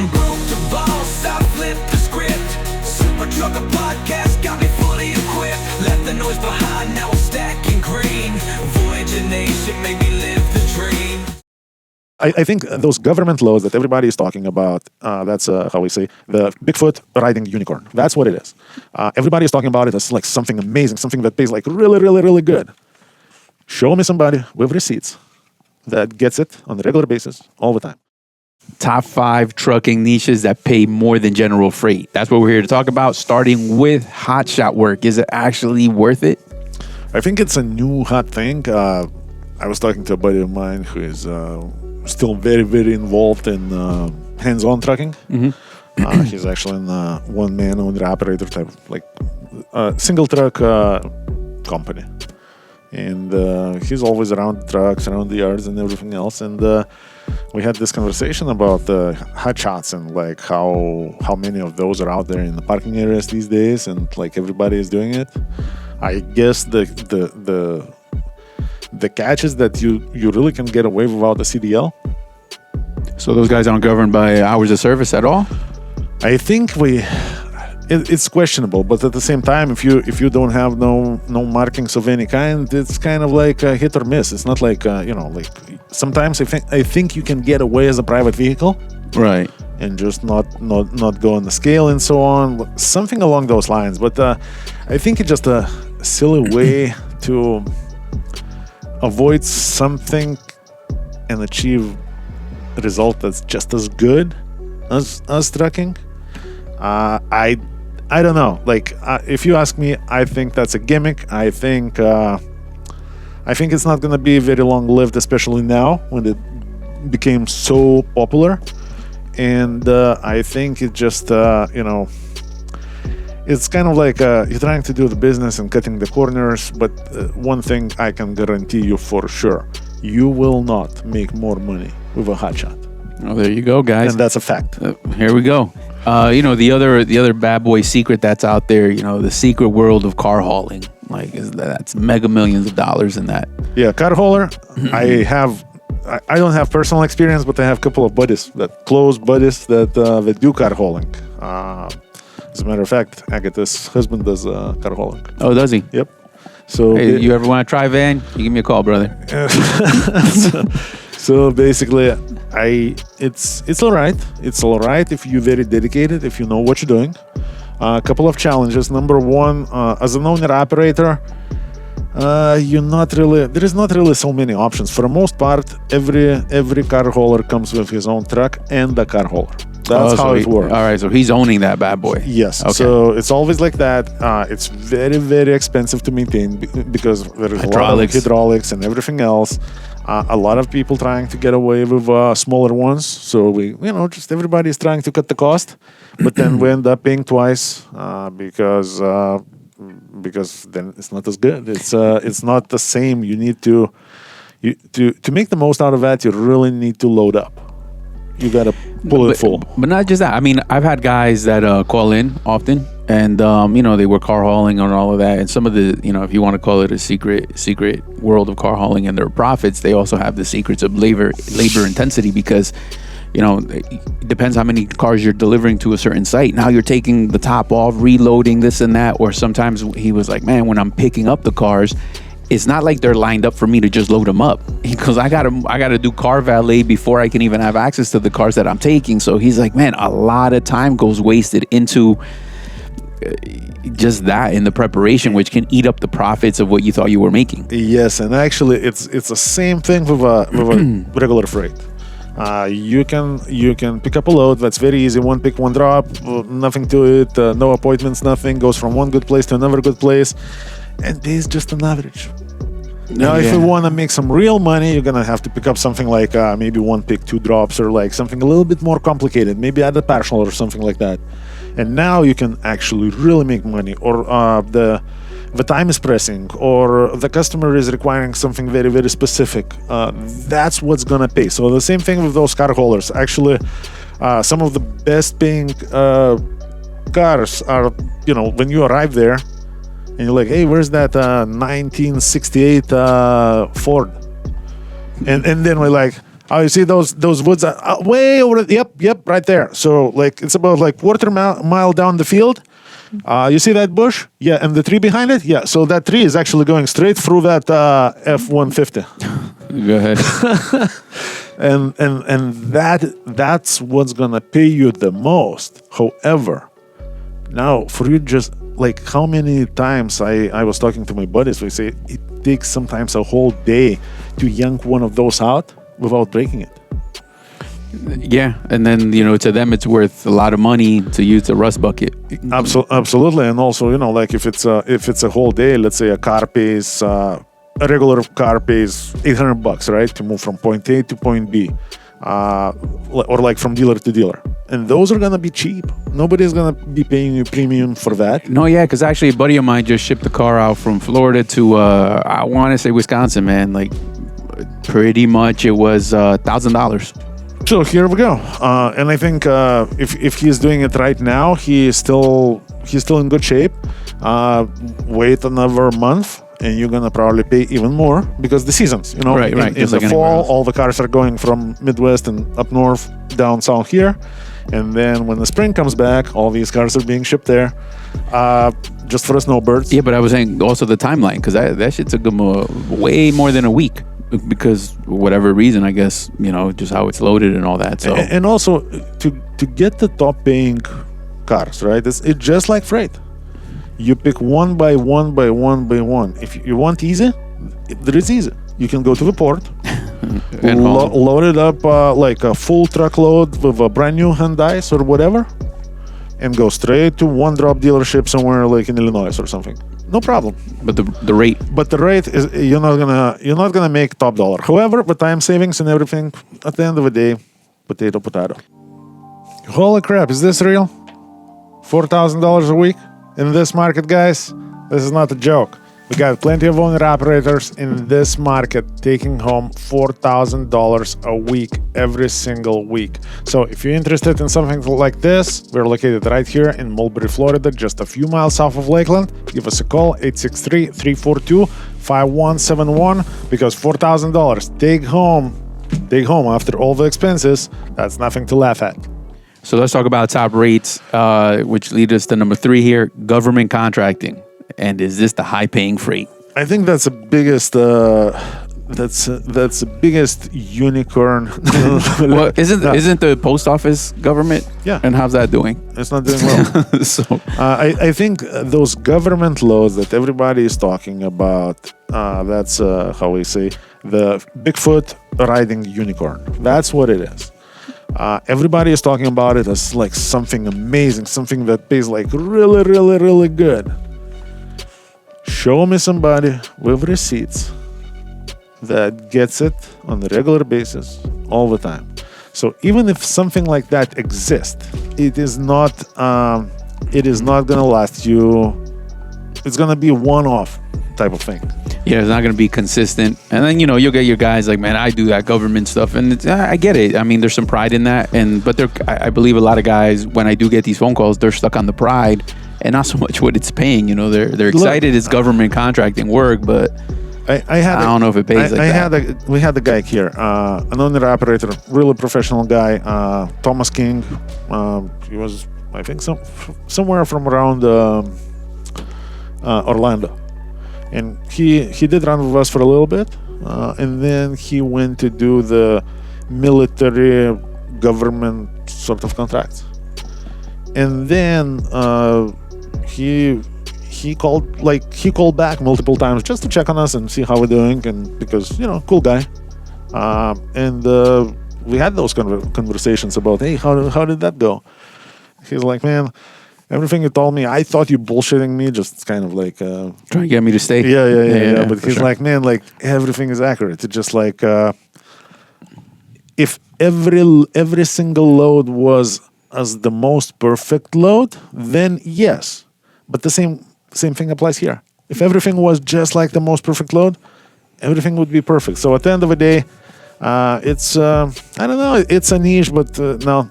I'm broke the boss, I flip the script. Super Trucker Podcast got me fully equipped. Left the noise behind, now I'm stacking green. Voyager Nation make me live the dream. I think those government laws that everybody is talking about, that's how we say, the Bigfoot riding unicorn. That's what it is. Everybody is talking about it as like something amazing, something that pays like really, really, really good. Show me somebody with receipts that gets it on a regular basis all the time. Top 5 trucking niches that pay more than general freight. That's what we're here to talk about, starting with hotshot work. Is it actually worth it? I think it's a new hot thing. I was talking to a buddy of mine who is still very, very involved in hands-on trucking. Mm-hmm. He's actually in one-man owner-operator type, like single truck company. And he's always around trucks, around the yards and everything else. And we had this conversation about hot shots and like how many of those are out there in the parking areas these days, and like everybody is doing it. I guess the catch is that you really can get away without a CDL. So those guys aren't governed by hours of service at all? I think it's questionable, but at the same time, if you don't have no markings of any kind, it's kind of like a hit or miss. It's not like like sometimes I think you can get away as a private vehicle, right, and just not go on the scale and so on, something along those lines. But I think it's just a silly way to avoid something and achieve a result that's just as good as trucking. I don't know. Like, if you ask me, I think that's a gimmick. I think it's not going to be very long-lived, especially now when it became so popular. And I think it just, it's kind of like you're trying to do the business and cutting the corners. But one thing I can guarantee you for sure, you will not make more money with a hotshot. Oh, there you go, guys. And that's a fact. Here we go. The other bad boy secret that's out there, the secret world of car hauling, that's mega millions of dollars in that. Yeah, car hauler. I don't have personal experience, but I have a couple of close buddies that do car hauling. As a matter of fact, Agatha's husband does car hauling. Oh, does he? Yep. So hey, you ever want to try van? You give me a call, brother. So basically, it's all right. It's all right if you're very dedicated, if you know what you're doing. A couple of challenges. Number one, as an owner-operator, there is not really so many options. For the most part, every car hauler comes with his own truck and the car hauler. That's how it works. All right, so he's owning that bad boy. Yes. Okay. So it's always like that. It's very, very expensive to maintain because there is a lot of hydraulics and everything else. A lot of people trying to get away with smaller ones. So just everybody is trying to cut the cost, but then we end up paying twice because then it's not as good. It's not the same. You need to make the most out of that. You really need to load up. You got to pull it full. But not just that. I mean, I've had guys that call in often, and they were car hauling and all of that. And some of the, if you want to call it a secret world of car hauling and their profits, they also have the secrets of labor intensity because, it depends how many cars you're delivering to a certain site. Now you're taking the top off, reloading this and that. Or sometimes he was like, man, when I'm picking up the cars, it's not like they're lined up for me to just load them up because I gotta do car valet before I can even have access to the cars that I'm taking. So he's like, man, a lot of time goes wasted into just that in the preparation, which can eat up the profits of what you thought you were making. Yes, and actually, it's the same thing with a regular freight. You can pick up a load that's very easy, one pick, one drop, nothing to it, no appointments, nothing. Goes from one good place to another good place, and pays just an average. Now, if you want to make some real money, you're gonna have to pick up something like maybe one pick, two drops, or like something a little bit more complicated, maybe add a partial or something like that. And now you can actually really make money, or the time is pressing, or the customer is requiring something very, very specific. That's what's gonna pay. So the same thing with those car haulers. Actually, some of the best paying cars are, when you arrive there and you're like, hey, where's that 1968 Ford? And then we're like, Oh, you see those woods way over. Yep, right there. So like it's about like quarter mile down the field. You see that bush? Yeah, and the tree behind it? Yeah. So that tree is actually going straight through that F-150. Go ahead. and that's what's gonna pay you the most. However, now for you just like how many times I was talking to my buddies, we say it takes sometimes a whole day to yank one of those out without breaking it. Yeah, and then to them it's worth a lot of money to use a rust bucket. Absolutely, and also like if it's a whole day, let's say a car pays a regular car pays $800, right, to move from point A to point B, or like from dealer to dealer, and those are gonna be cheap. Nobody's gonna be paying you premium for that. No, yeah, because actually a buddy of mine just shipped the car out from Florida to I want to say Wisconsin, man. Like pretty much it was $1,000. So here we go, and I think if he's doing it right now, he's still in good shape. Wait another month, and you're gonna probably pay even more because the seasons, Right. In the fall, all the cars are going from Midwest and up north down south here, and then when the spring comes back, all these cars are being shipped there, just for the snowbirds. Yeah, but I was saying also the timeline because that shit took them way more than a week. Because whatever reason, I guess, just how it's loaded and all that. So and also to get the top paying cars, right? It's just like freight. You pick one by one by one by one. If you want easy, there is easy. You can go to the port, and load it up like a full truckload with a brand new Hyundai or whatever, and go straight to one drop dealership somewhere like in Illinois or something. No problem. But the rate. But the rate is you're not gonna make top dollar. However, the time savings and everything, at the end of the day, potato. Holy crap! Is this real? $4,000 a week in this market, guys. This is not a joke. We got plenty of owner-operators in this market taking home $4,000 a week every single week. So if you're interested in something like this, we're located right here in Mulberry, Florida, just a few miles south of Lakeland. Give us a call, 863-342-5171, because $4,000 take home after all the expenses, that's nothing to laugh at. So let's talk about top rates, which lead us to number 3 here, government contracting. And is this the high-paying freight? I think that's the biggest. That's the biggest unicorn. Well, isn't the post office government? Yeah. And how's that doing? It's not doing well. So I think those government loads that everybody is talking about. That's how we say the Bigfoot riding unicorn. That's what it is. Everybody is talking about it as like something amazing, something that pays like really, really, really good. Show me somebody with receipts that gets it on a regular basis all the time. So even if something like that exists, it is not gonna last you. It's gonna be a one-off type of thing. yeah, it's not going to be consistent. And then you'll get your guys like, man, I do that government stuff, and I get it. I mean, there's some pride in that, but I believe a lot of guys, when I do get these phone calls, they're stuck on the pride and not so much what it's paying. They're excited it's government contracting work, but I don't know if it pays we had the guy here, an owner operator, really professional guy, Thomas King. He was, I think, somewhere from around Orlando, and he did run with us for a little bit, and then he went to do the military government sort of contracts, and then he called back multiple times just to check on us and see how we're doing, and because cool guy, and we had those conversations about, hey, how did that go? He's like, man, everything you told me, I thought you bullshitting me, just kind of like trying to get me to stay. Yeah. But he's like, man, like everything is accurate. It's just like if every single load was as the most perfect load, then yes. But the same thing applies here. If everything was just like the most perfect load, everything would be perfect. So at the end of the day, It's I don't know. It's a niche, but no,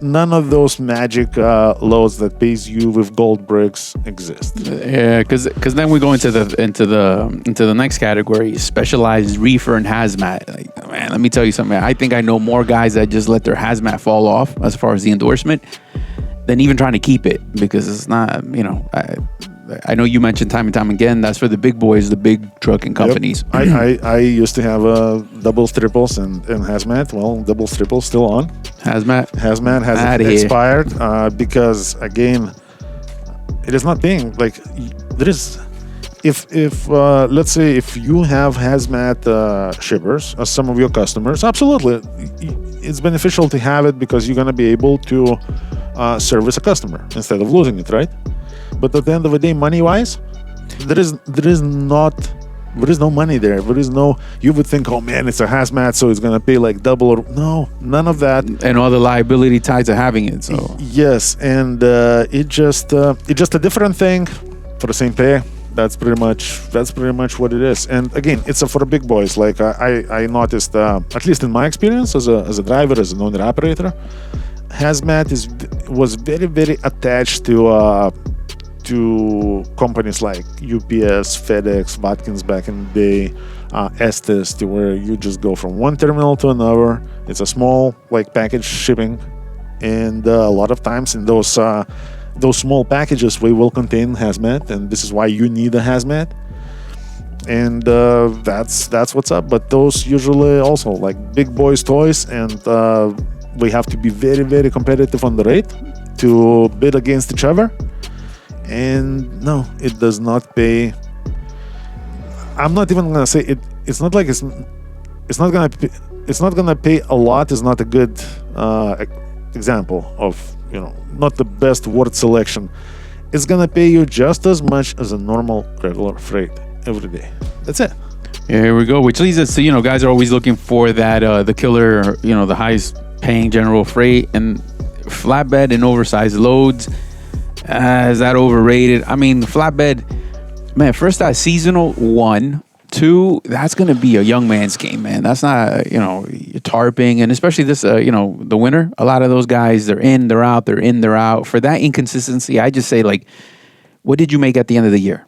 none of those magic loads that pays you with gold bricks exist. Yeah, because then we go into the next category: specialized reefer and hazmat. Like, man, let me tell you something. I think I know more guys that just let their hazmat fall off as far as the endorsement than even trying to keep it, because it's not. I know you mentioned time and time again, that's for the big boys, the big trucking companies. Yep. I used to have doubles, triples, and hazmat. Well, doubles, triples still on. Hazmat has expired because, again, it is not paying. Like, there is... If let's say if you have hazmat shippers as some of your customers, absolutely, it's beneficial to have it because you're going to be able to service a customer instead of losing it, right? But at the end of the day, money-wise, there is no money there. There is no. You would think, oh man, it's a hazmat, so it's gonna pay like double. Or no, none of that. And all the liability tied to having it. So yes, and it's just a different thing for the same pay. That's pretty much what it is. And again, it's for the big boys. Like I noticed, at least in my experience as a driver, as an owner operator, hazmat was very, very attached to companies like UPS, FedEx, Watkins back in the day, Estes, to where you just go from one terminal to another. It's a small like package shipping, and a lot of times in those small packages we will contain hazmat, and this is why you need a hazmat. And that's what's up. But those usually also like big boys toys, and we have to be very, very competitive on the rate to bid against each other. And no, it does not pay. I'm not even gonna say it. It's not like it's not gonna pay a lot. Is not a good example of not the best word selection. It's gonna pay you just as much as a normal regular freight every day. That's it. Yeah, here we go. Which leads us to guys are always looking for that the killer, the highest paying general freight, and flatbed and oversized loads. Is that overrated? I mean, flatbed, man, first that seasonal, 1, 2, that's going to be a young man's game, man. That's not, tarping, and especially this, the winter, a lot of those guys, they're in, they're out, they're in, they're out. For that inconsistency, I just say, like, what did you make at the end of the year?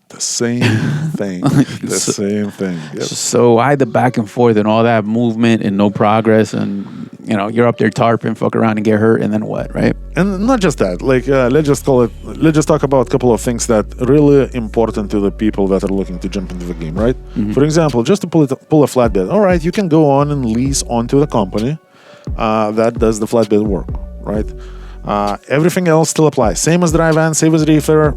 The same thing. Same thing. Yep. So I had the back and forth and all that movement and no progress, and you're up there tarping, fuck around and get hurt, and then what, right? And not just that. Like let's just talk about a couple of things that are really important to the people that are looking to jump into the game, right? Mm-hmm. For example, just to pull a flatbed. All right, you can go on and lease onto the company that does the flatbed work, right? Everything else still applies. Same as dry van, same as reefer,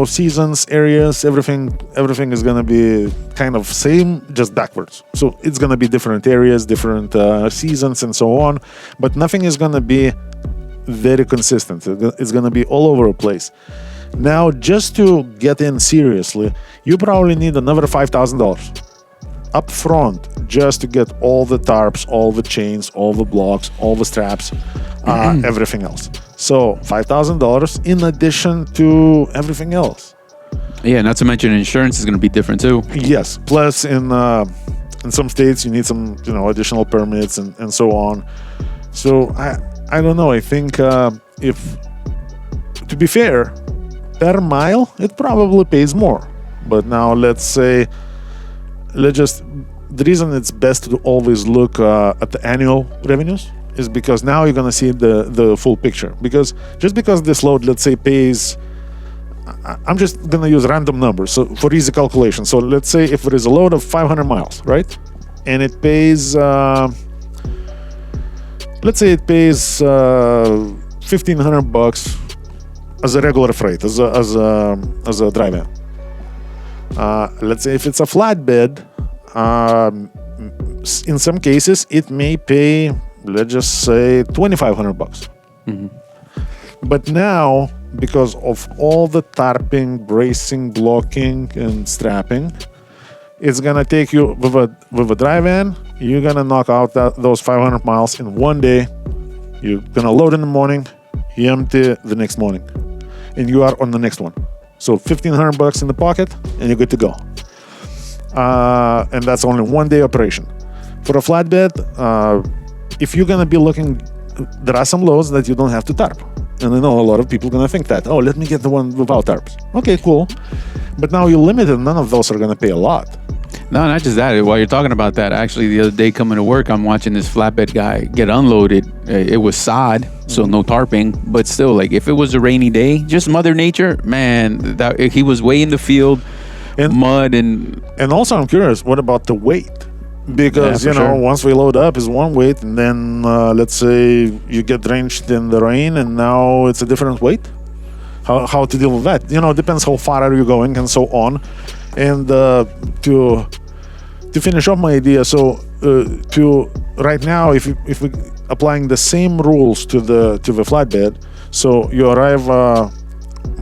seasons, areas, everything is gonna be kind of same, just backwards. So it's gonna be different areas, different seasons, and so on. But nothing is gonna be very consistent. It's gonna be all over the place. Now, just to get in seriously, you probably need another $5,000 up front just to get all the tarps, all the chains, all the blocks, all the straps, everything else. So $5,000 in addition to everything else. Yeah, not to mention insurance is going to be different too. Yes. Plus, in some states, you need some additional permits and so on. So I don't know. I think if, to be fair, per mile it probably pays more. But now the reason it's best to always look at the annual revenues is because now you're gonna see the full picture. Because just because this load, let's say, pays, I'm just gonna use random numbers so for easy calculation. So let's say if there is a load of 500 miles, right, and it pays, let's say it pays $1,500 as a regular freight, as a dry van. Let's say if it's a flatbed, in some cases it may pay, let's just say, $2,500. Mm-hmm. But now, because of all the tarping, bracing, blocking, and strapping, it's gonna take you with a dry van. You're gonna knock out those 500 miles in one day. You're gonna load in the morning, you empty the next morning, and you are on the next one. So $1,500 in the pocket, and you're good to go. And that's only one day operation. For a flatbed, if you're gonna be looking, there are some loads that you don't have to tarp. And I know a lot of people gonna think that, oh, let me get the one without tarps. Okay, cool. But now you're limited. None of those are gonna pay a lot. No, not just that. While you're talking about that, actually, the other day coming to work, I'm watching this flatbed guy get unloaded. It was sod, so no tarping. But still, like, if it was a rainy day, just Mother Nature, man, that he was way in the field, mud and... And also, I'm curious, what about the weight? Because, once we load up is one weight, and then let's say you get drenched in the rain, and now it's a different weight. How to deal with that? It depends how far are you going, and so on. And to finish off my idea, so to right now, if we applying the same rules to the flatbed, so you arrive,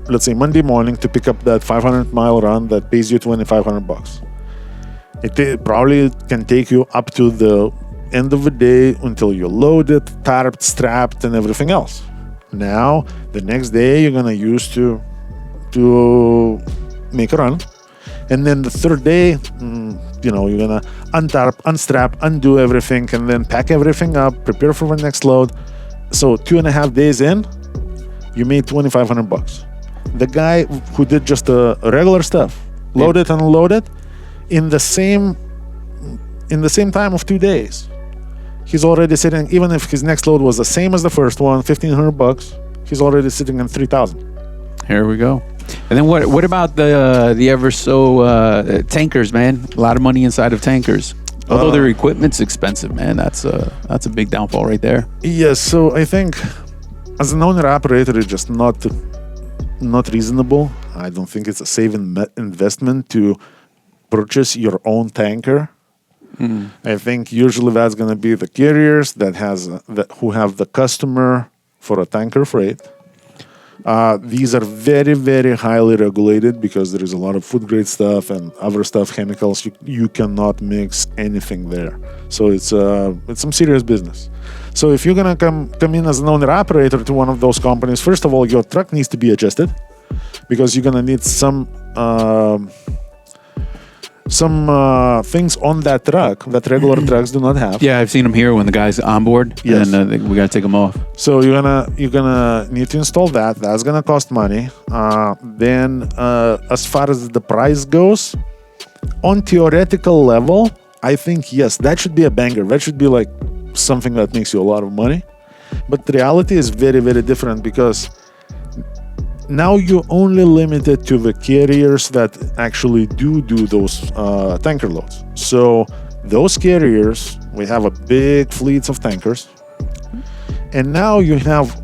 let's say Monday morning to pick up that 500-mile run that pays you $2,500. It probably can take you up to the end of the day until you're loaded, tarped, strapped, and everything else. Now, the next day you're gonna use to make a run, and then the third day, you're gonna untarp, unstrap, undo everything, and then pack everything up, prepare for the next load. So 2.5 days in, you made $2,500. The guy who did just the regular stuff, loaded and unloaded, in the same time of 2 days, he's already sitting. Even if his next load was the same as the first one, $1,500, he's already sitting in $3,000. Here we go. And then what about the ever so tankers, man? A lot of money inside of tankers. Although their equipment's expensive, man. That's a big downfall right there. Yes. So I think as an owner operator, it's just not reasonable. I don't think it's a safe investment to purchase your own tanker. I think usually that's going to be the carriers who have the customer for a tanker freight. These are very, very highly regulated because there is a lot of food grade stuff and other stuff, chemicals. You cannot mix anything there. So it's some serious business. So if you're gonna come in as an owner operator to one of those companies, first of all, your truck needs to be adjusted because you're gonna need some things on that truck that regular trucks do not have. Yeah, I've seen them here when the guy's on board. Yes. And we gotta take them off. So you're gonna need to install that. That's gonna cost money. Then as far as the price goes, on theoretical level, I think yes, that should be a banger. That should be like something that makes you a lot of money. But the reality is very, very different because now you're only limited to the carriers that actually do those tanker loads. So those carriers, we have a big fleets of tankers, and now you have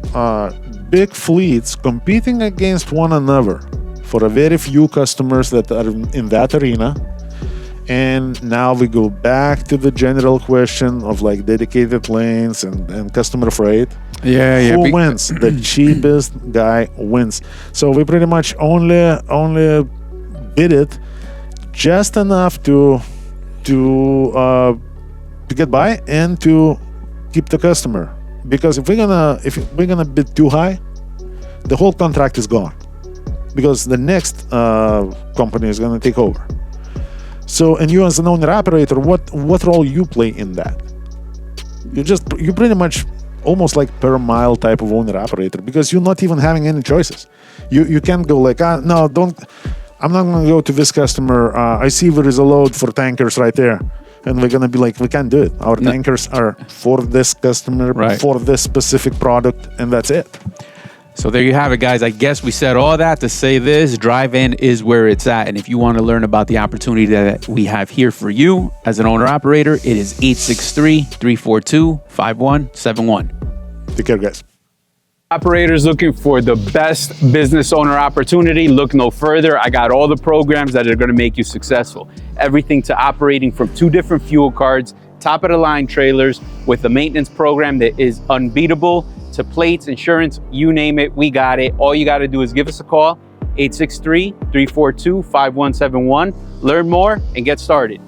big fleets competing against one another for a very few customers that are in that arena. And now we go back to the general question of like dedicated lanes and customer freight. Yeah. Who wins? The cheapest guy wins. So we pretty much only bid it just enough to get by and to keep the customer. Because if we're gonna bid too high, the whole contract is gone. Because the next company is gonna take over. So, and you as an owner operator, what role you play in that? You pretty much almost like per mile type of owner operator because you're not even having any choices. You can't go like, no, don't. I'm not gonna go to this customer. I see there is a load for tankers right there, and we're gonna be like, we can't do it. Our tankers are for this customer, for this specific product, and that's it. So there you have it, guys. I guess we said all that to say this. Drive-in is where it's at. And if you want to learn about the opportunity that we have here for you as an owner-operator, it is 863-342-5171. Take care, guys. Operators looking for the best business owner opportunity, look no further. I got all the programs that are going to make you successful. Everything to operating from 2 different fuel cards, top-of-the-line trailers with a maintenance program that is unbeatable, to plates, insurance, you name it, we got it. All you got to do is give us a call, 863-342-5171. Learn more and get started.